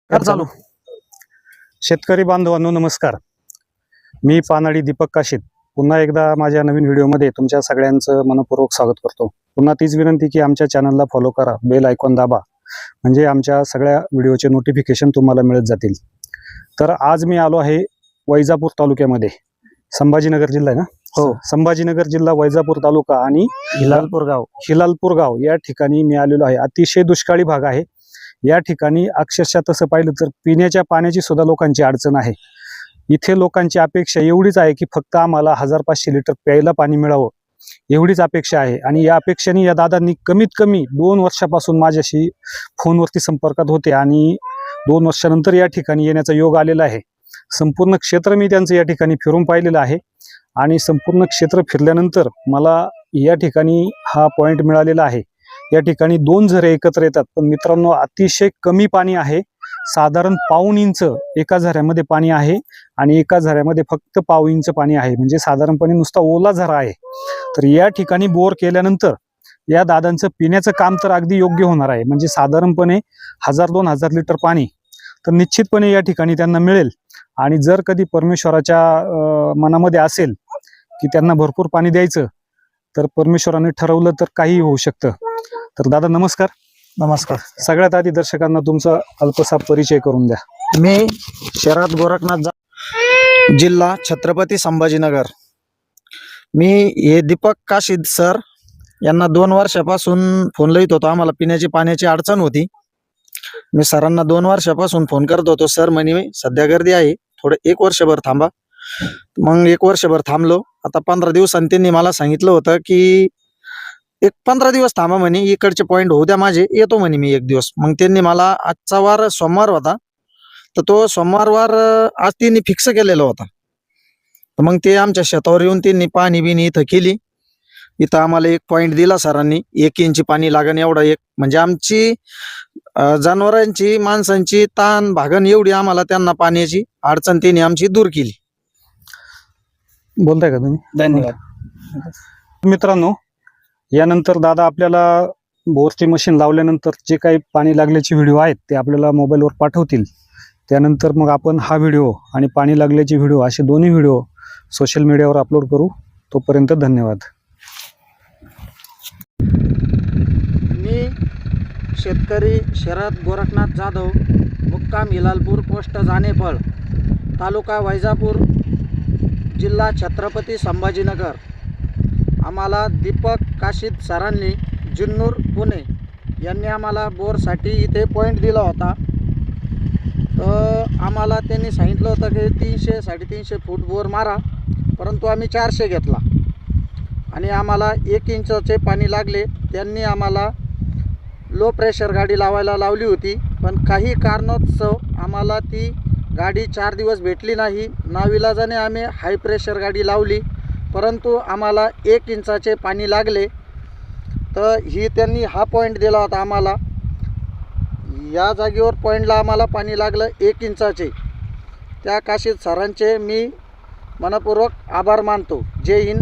चालू. शेतकरी बांधवांनो नमस्कार. मी पानाडी दीपक काशीद पुन्हा एकदा माझ्या नवीन व्हिडिओमध्ये तुमच्या सगळ्यांचं मनपूर्वक स्वागत करतो. पुन्हा तीच विनंती की आमच्या चॅनलला फॉलो करा, बेल आयकॉन दाबा, म्हणजे आमच्या सगळ्या व्हिडिओचे नोटिफिकेशन तुम्हाला मिळत जातील. तर आज मी आलो आहे वैजापूर तालुक्यामध्ये. संभाजीनगर जिल्हा आहे ना? हो. संभाजीनगर जिल्हा, वैजापूर तालुका आणि हिलालपूर गाव या ठिकाणी मी आलेलो आहे. अतिशय दुष्काळी भाग आहे. या ठिकाणी अक्षरशः तसं पाहिलं तर पिण्याच्या पाण्याची सुद्धा लोकांची अडचण आहे. इथे लोकांची अपेक्षा एवढीच आहे की फक्त आम्हाला 1500 लिटर प्यायला पाणी मिळावं, एवढीच अपेक्षा आहे. आणि या अपेक्षेने या दादांनी कमीत कमी 2 वर्षापासून माझ्याशी फोनवरती संपर्कात होते आणि 2 वर्षानंतर या ठिकाणी येण्याचा योग आलेला आहे. संपूर्ण क्षेत्र मी त्यांचं या ठिकाणी फिरून पाहिलेलं आहे आणि संपूर्ण क्षेत्र फिरल्यानंतर मला या ठिकाणी हा पॉइंट मिळालेला आहे. या ठिकाणी 2 झरे एकत्र येतात, पण मित्रांनो अतिशय कमी पाणी आहे. साधारण पाऊण इंच एका झऱ्यामध्ये पाणी आहे आणि एका झऱ्यामध्ये फक्त पाव इंच पाणी आहे, म्हणजे साधारणपणे नुसता ओला झरा आहे. तर या ठिकाणी बोर केल्यानंतर या दादांचं पिण्याचं काम तर अगदी योग्य होणार आहे. म्हणजे साधारणपणे 1000-2000 लिटर पाणी तर निश्चितपणे या ठिकाणी त्यांना मिळेल. आणि जर कधी परमेश्वराच्या मनामध्ये असेल की त्यांना भरपूर पाणी द्यायचं, तर परमेश्वराने ठरवलं तर काही होऊ शकतं. तर दादा नमस्कार. नमस्कार. सगळ्यात आधी दर्शकांना तुमचा अल्पसा परिचय करून द्या. मी शरद गोरखनाथ, जिल्हा छत्रपती संभाजीनगर. मी हे दीपक काशीद सर यांना 2 वर्षापासून फोन लावत होतो. आम्हाला पिण्याची पाण्याची अडचण होती. मी सरांना 2 वर्षापासून फोन करत होतो. सर म्हणे सध्या गर्दी आहे, थोडं 1 वर्षभर थांबा. मग 1 वर्षभर थांबलो. आता 15 दिवसांनी त्यांनी मला सांगितलं होतं की 15 दिवस थांबा म्हणे, इकडचे पॉईंट होऊ द्या माझे, येतो म्हणे मी 1 दिवस. मग त्यांनी मला आजचा वार सोमवार होता, तर तो सोमवार आज त्यांनी फिक्स केलेला होता. तर मग ते आमच्या शेतावर येऊन त्यांनी पाणी बिनी इथं केली. इथं आम्हाला 1 पॉईंट दिला सरांनी. 1 इंच पाणी लागण एवढा एक, म्हणजे आमची जनावरांची माणसांची ताण भागण एवढी आम्हाला त्यांना पाण्याची अडचण त्यांनी आमची दूर केली. बोलताय का तुम्ही? धन्यवाद. मित्रांनो, यानंतर दादा आपल्याला बोरची मशीन लावल्यानंतर जे काही पाणी लागल्याचे व्हिडिओ आहेत ते आपल्याला मोबाईलवर पाठवतील. त्यानंतर मग आपण हा व्हिडिओ आणि पाणी लागल्याचे व्हिडिओ असे दोन्ही व्हिडिओ सोशल मीडियावर अपलोड करू. तोपर्यंत धन्यवाद. मी शेतकरी शरद गोरखनाथ जाधव, मुक्काम हिलालपूर, पोस्ट जानेफळ, तालुका वैजापूर, जिल्हा छत्रपती संभाजीनगर. आम्हाला दीपक काशीद सरांनी, जुन्नूर पुणे यांनी आम्हाला बोरसाठी इथे पॉईंट दिला होता. तर आम्हाला त्यांनी सांगितलं होतं की 300-350 फूट बोर मारा, परंतु आम्ही 400 घेतला आणि आम्हाला 1 इंचचे पाणी लागले. त्यांनी आम्हाला लो प्रेशर गाडी लावायला लावली होती, पण काही कारणास्तव आम्हाला ती गाडी 4 दिवस भेटली नाही. नाविलाजाने आम्ही हाय प्रेशर गाडी लावली, परंतु आम्हाला 1 इंचाचे पाणी लागले. तर त्यांनी हा पॉईंट दिला होता आम्हाला. या जागेवर पॉईंटला आम्हाला पाणी लागलं 1 इंचाचे. त्या काशीद सरांचे मी मनपूर्वक आभार मानतो. जय हिंद.